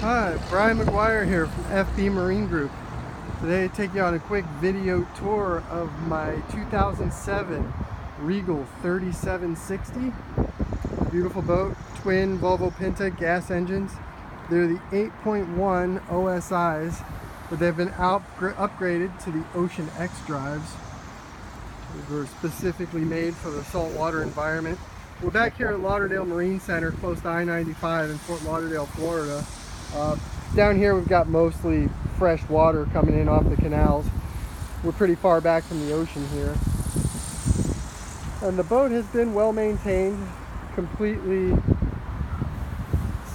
Hi, Brian McGuire here from FB Marine Group. Today I take you on a quick video tour of my 2007 Regal 3760. Beautiful boat, twin Volvo Pinta gas engines. They're the 8.1 OSIs, but they've been upgraded to the Ocean X drives. They were specifically made for the saltwater environment. We're back here at Lauderdale Marine Center, close to I-95 in Fort Lauderdale, Florida. Down here we've got mostly fresh water coming in off the canals. We're pretty far back from the ocean here. And the boat has been well maintained, completely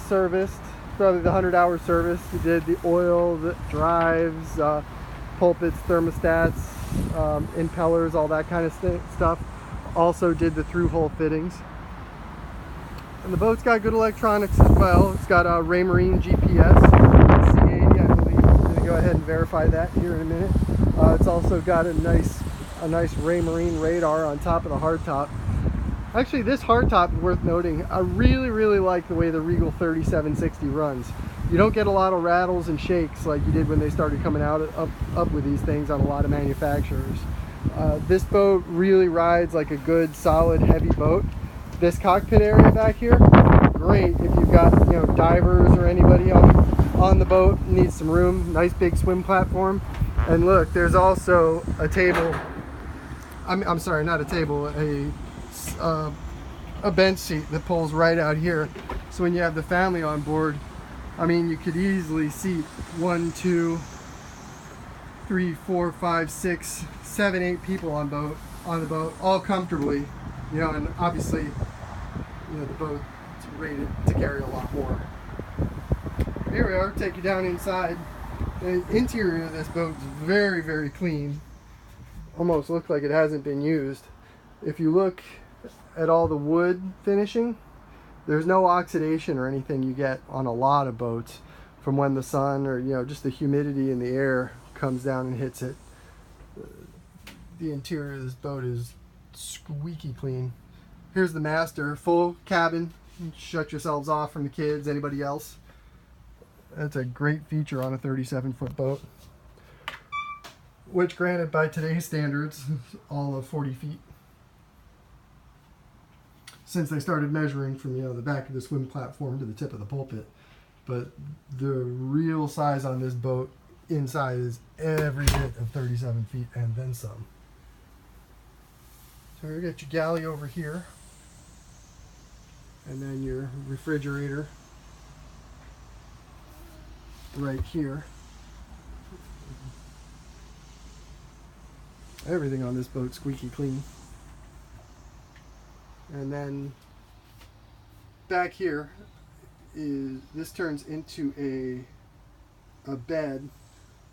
serviced, probably the 100-hour service. We did the oil, the drives, pulpits, thermostats, impellers, all that kind of stuff. Also did the through-hole fittings. And the boat's got good electronics as well. It's got a Raymarine GPS, C80, I believe. I'm going to go ahead and verify that here in a minute. It's also got a nice Raymarine radar on top of the hardtop. Actually, this hardtop is worth noting. I really like the way the Regal 3760 runs. You don't get a lot of rattles and shakes like you did when they started coming out up with these things on a lot of manufacturers. This boat really rides like a good, solid, heavy boat. This cockpit area back here, great if you've got, divers or anybody on the boat, needs some room. Nice big swim platform. And look, there's also a table. I'm sorry, not a table, a bench seat that pulls right out here. So when you have the family on board, I mean, you could easily seat 1, 2, 3, 4, 5, 6, 7, 8 people on the boat, all comfortably. And obviously, the boat's rated to carry a lot more. Here we are, take you down inside. The interior of this boat is very clean. Almost looks like it hasn't been used. If you look at all the wood finishing, there's no oxidation or anything you get on a lot of boats from when the sun or just the humidity in the air comes down and hits it. The interior of this boat is squeaky clean. Here's the master, full cabin. Shut yourselves off from the kids, anybody else. That's a great feature on a 37-foot boat, which, granted, by today's standards, is all of 40 feet. Since they started measuring from the back of the swim platform to the tip of the pulpit. But the real size on this boat inside is every bit of 37 feet and then some. So you got your galley over here, and then your refrigerator right here. Everything on this boat squeaky clean. And then back here this turns into a bed.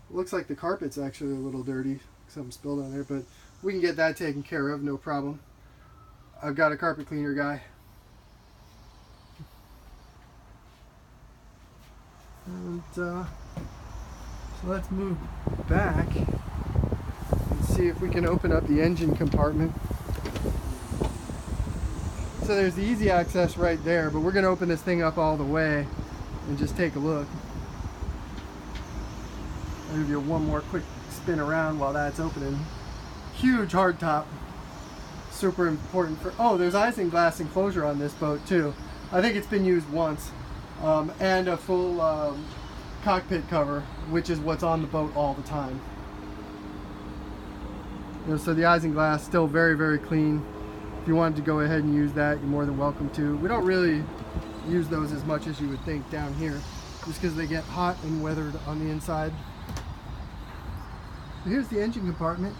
Looks like the carpet's actually a little dirty, something spilled on there, but we can get that taken care of, no problem. I've got a carpet cleaner guy. And so let's move back and see if we can open up the engine compartment. So there's the easy access right there, but we're going to open this thing up all the way and just take a look. I'll give you one more quick spin around while that's opening. Huge hardtop, super important for. Oh, there's isinglass enclosure on this boat too. I think it's been used once, and a full cockpit cover, which is what's on the boat all the time. So the isinglass still very clean. If you wanted to go ahead and use that, you're more than welcome to. We don't really use those as much as you would think down here, just because they get hot and weathered on the inside. So here's the engine compartment.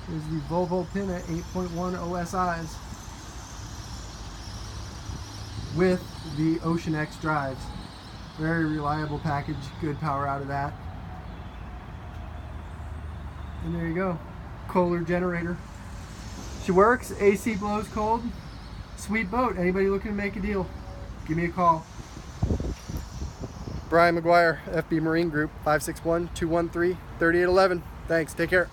There's the Volvo Pinta 8.1 OSIs with the Ocean X drives. Very reliable package, good power out of that. And there you go, Kohler generator. She works, AC blows cold. Sweet boat. Anybody looking to make a deal, give me a call. Brian McGuire, FB Marine Group, 561-213-3811. Thanks, take care.